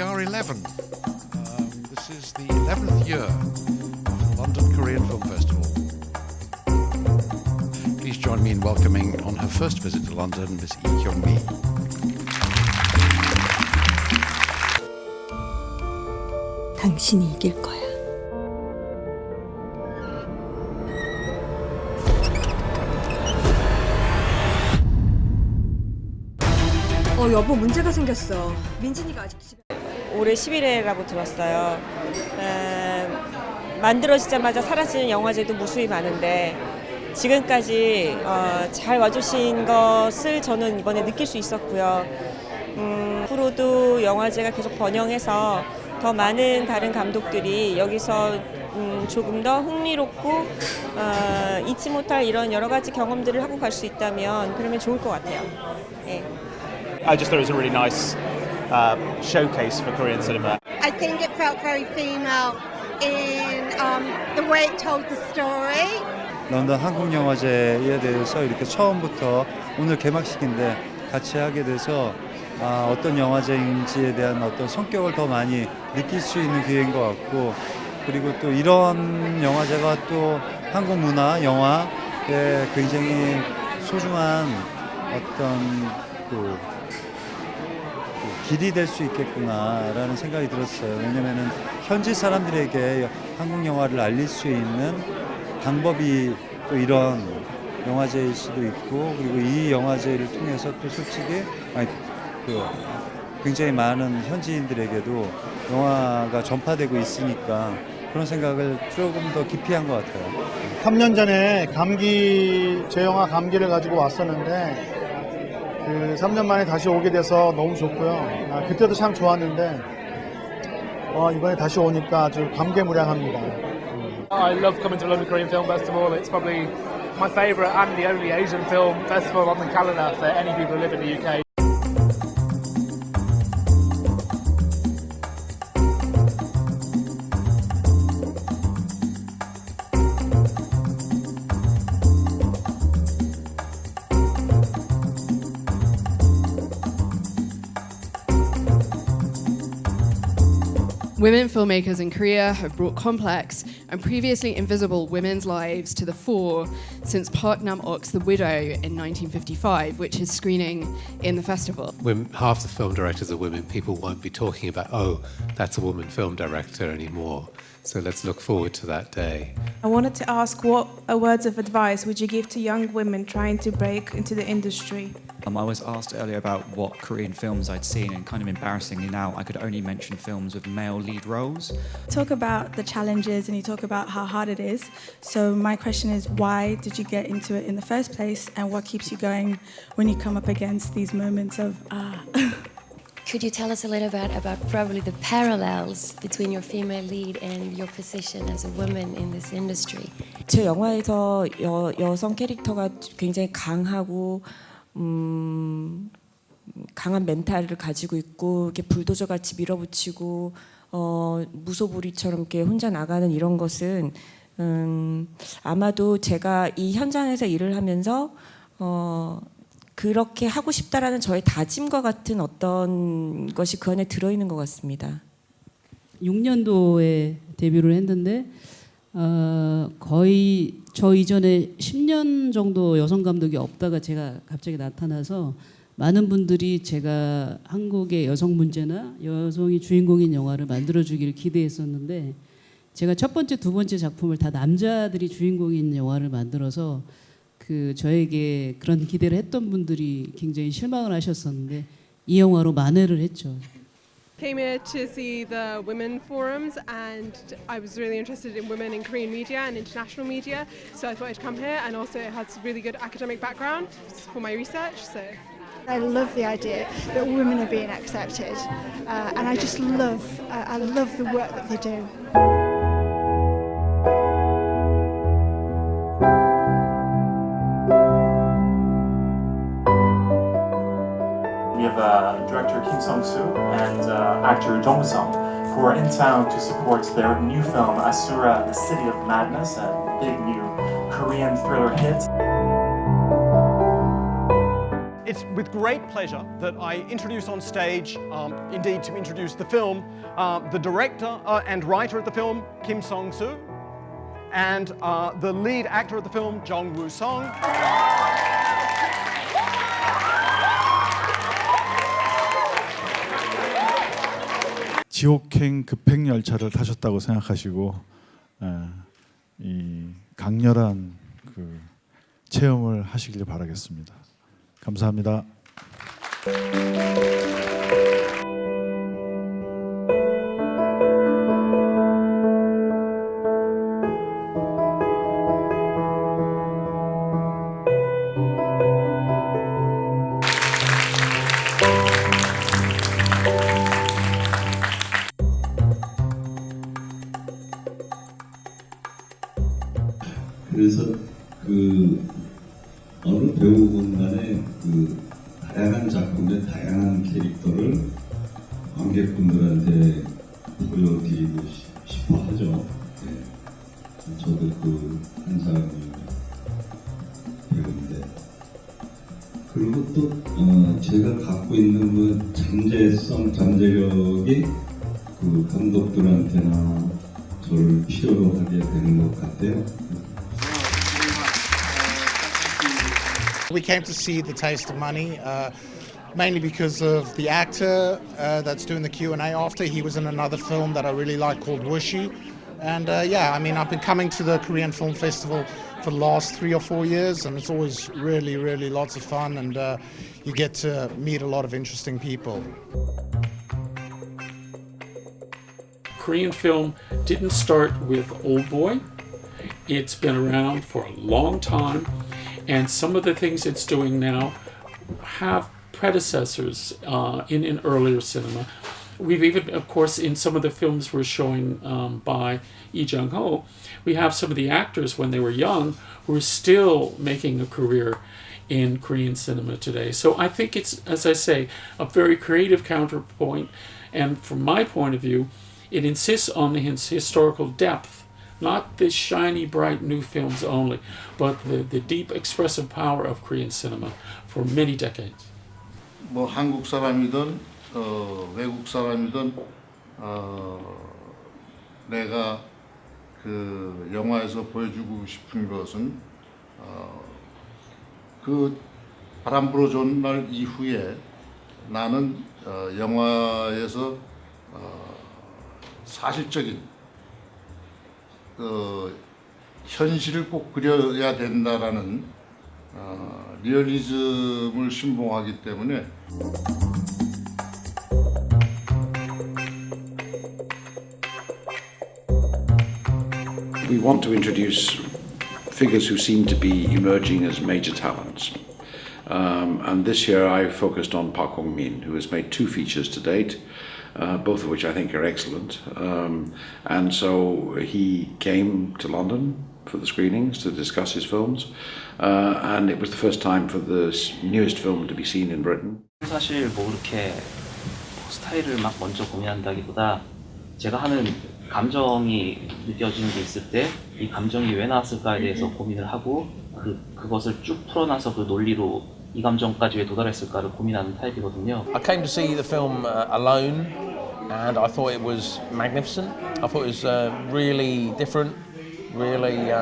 are 11. This is the 11th year of the London Korean Film Festival. Please join me in welcoming on her first visit to London, Miss Lee Kyung-mi. 당신이 이길 거야. 여보, 문제가 생겼어. 민진이가 아직도 집에... 올해 11회라고 들었어요. 만들어지자마자 사라지는 영화제도 무수히 많은데 지금까지 잘 와주신 것을 저는 이번에 느낄 수 있었고요. 앞으로도 영화제가 계속 번영해서 더 많은 다른 감독들이 여기서 조금 더 흥미롭고 잊지 못할 이런 여러 가지 경험들을 하고 갈 수 있다면 그러면 좋을 것 같아요. 네. I just thought it was a really nice showcase for Korean cinema. I think it felt very female in the way it told the story. 런던 한국영화제에 대해서 이렇게 처음부터 오늘 개막식인데 같이 하게 돼서 어떤 영화제인지에 대한 어떤 성격을 더 많이 느낄 수 있는 기회인 것 같고, 그리고 또 이런 영화제가 또 한국 문화, 영화에 굉장히 소중한 어떤 길이 될 수 있겠구나라는 생각이 들었어요. 왜냐면은 현지 사람들에게 한국 영화를 알릴 수 있는 방법이 또 이런 영화제일 수도 있고, 그리고 이 영화제를 통해서 또 솔직히 굉장히 많은 현지인들에게도 영화가 전파되고 있으니까 그런 생각을 조금 더 깊이 한 것 같아요. 3년 전에 제 영화 감기를 가지고 왔었는데 3년 만에 다시 오게 돼서 너무 좋고요. 그때도 참 좋았는데 이번에 다시 오니까 아주 감개무량합니다. I love coming to London Korean Film Festival. It's probably my favourite and the only Asian film festival on the calendar for any people who live in the UK. Women filmmakers in Korea have brought complex and previously invisible women's lives to the fore since Park Nam-ok's The Widow in 1955, which is screening in the festival. When half the film directors are women, people won't be talking about, oh, that's a woman film director anymore. So let's look forward to that day. I wanted to ask, what words of advice would you give to young women trying to break into the industry? I was asked earlier about what Korean films I'd seen, and kind of embarrassingly now I could only mention films with male lead roles. Talk about the challenges and you talk about how hard it is. So my question is, why did you get into it in the first place, and what keeps you going when you come up against these moments of Could you tell us a little bit about probably the parallels between your female lead and your position as a woman in this industry? 제 영화에서 여성 캐릭터가 굉장히 강하고 강한 멘탈을 가지고 있고 이렇게 불도저 같이 밀어붙이고 무소불위처럼 이렇게 혼자 나가는 이런 것은 아마도 제가 이 현장에서 일을 하면서 그렇게 하고 싶다라는 저의 다짐과 같은 어떤 것이 그 안에 들어있는 것 같습니다. 6년도에 데뷔를 했는데 거의 저 이전에 10년 정도 여성 감독이 없다가 제가 갑자기 나타나서 많은 분들이 제가 한국의 여성 문제나 여성이 주인공인 영화를 만들어주기를 기대했었는데 제가 첫 번째, 두 번째 작품을 다 남자들이 주인공인 영화를 만들어서 저에게 그런 기대를 했던 분들이 굉장히 실망을 하셨었는데 이 영화로 만회를 했죠. Came here to see the women forums, and I was really interested in women in Korean media and international media, so I thought I'd come here, and also it has really good academic background for my research. So I love the idea that women are being accepted, and I just love the work that they do. We have director Kim Sung-soo and actor Dong Sung, who are in town to support their new film Asura, the City of Madness, a big new Korean thriller hit. It's with great pleasure that I introduce on stage, indeed to introduce the film, the director and writer of the film, Kim Song-soo, and the lead actor of the film, Jung Woo-song. 지옥행 급행열차를 타셨다고 생각하시고 이 강렬한 그 체험을 하시길 바라겠습니다. 감사합니다. 그래서 그 어느 배우건 간에 그 다양한 작품의 다양한 캐릭터를 관객분들한테 보여드리고 싶어 하죠. 네. 저도 그 한 사람이 배우인데 그리고 또 제가 갖고 있는 그 잠재력이 그 감독들한테나 저를 필요로 하게 되는 것 같아요. We came to see The Taste of Money, mainly because of the actor that's doing the Q&A after. He was in another film that I really like called Wushy. And yeah, I mean, I've been coming to the Korean Film Festival for the last 3 or 4 years, and it's always really, really lots of fun, and you get to meet a lot of interesting people. Korean film didn't start with Old Boy. It's been around for a long time. And some of the things it's doing now have predecessors in earlier cinema. We've even, of course, in some of the films we're showing by Lee Jung-ho, we have some of the actors when they were young who are still making a career in Korean cinema today. So I think it's, as I say, a very creative counterpoint. And from my point of view, it insists on the historical depth. Not the shiny, bright new films only, but the deep expressive power of Korean cinema for many decades. 뭐 한국 사람이든 외국 사람이든 내가 그 영화에서 보여주고 싶은 것은 그 바람 불어준 날 이후에 나는 영화에서 사실적인 현실을 꼭 그려야 된다라는 리얼리즘을 신봉하기 때문에 We want to introduce figures who seem to be emerging as major talents. And this year I focused on Park Hong-min, who has made 2 features to date. Both of which I think are excellent. And so he came to London for the screenings to discuss his films. And it was the first time for the newest film to be seen in Britain. 사실 뭐 그렇게 스타일을 막 먼저 고민한다기보다 제가 하는 감정이 느껴지는 게 있을 때 이 감정이 왜 나왔을까에 대해서 고민을 하고 그것을 쭉 풀어놔서 그 논리로 이 감정까지 왜 도달했을까를 고민하는 타입이거든요. I came to see the film alone, and I thought it was magnificent. I thought it was really different, really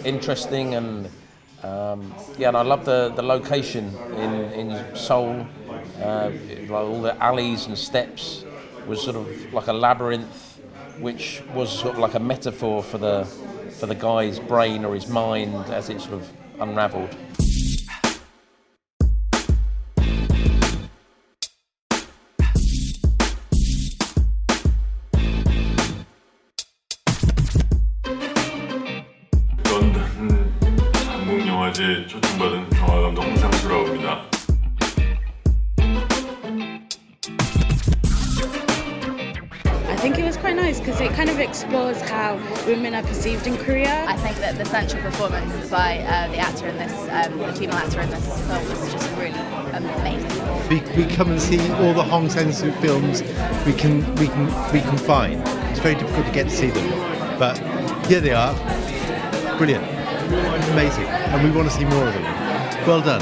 interesting, and yeah, and I loved the location in Seoul. Like all the alleys and steps was sort of like a labyrinth, which was sort of like a metaphor for the guy's brain or his mind as it sort of unravelled. 런던 한국영화제 초청받은 영화감독 홍상수라고 합니다. I think it was quite nice because it kind of explores how women are perceived in Korea. I think that the central performance by the actor in this, the female actor in this film was just really amazing. We come and see all the Hong Sang-soo films we can find. It's very difficult to get to see them, but here they are. Brilliant, amazing, and we want to see more of them. Well done.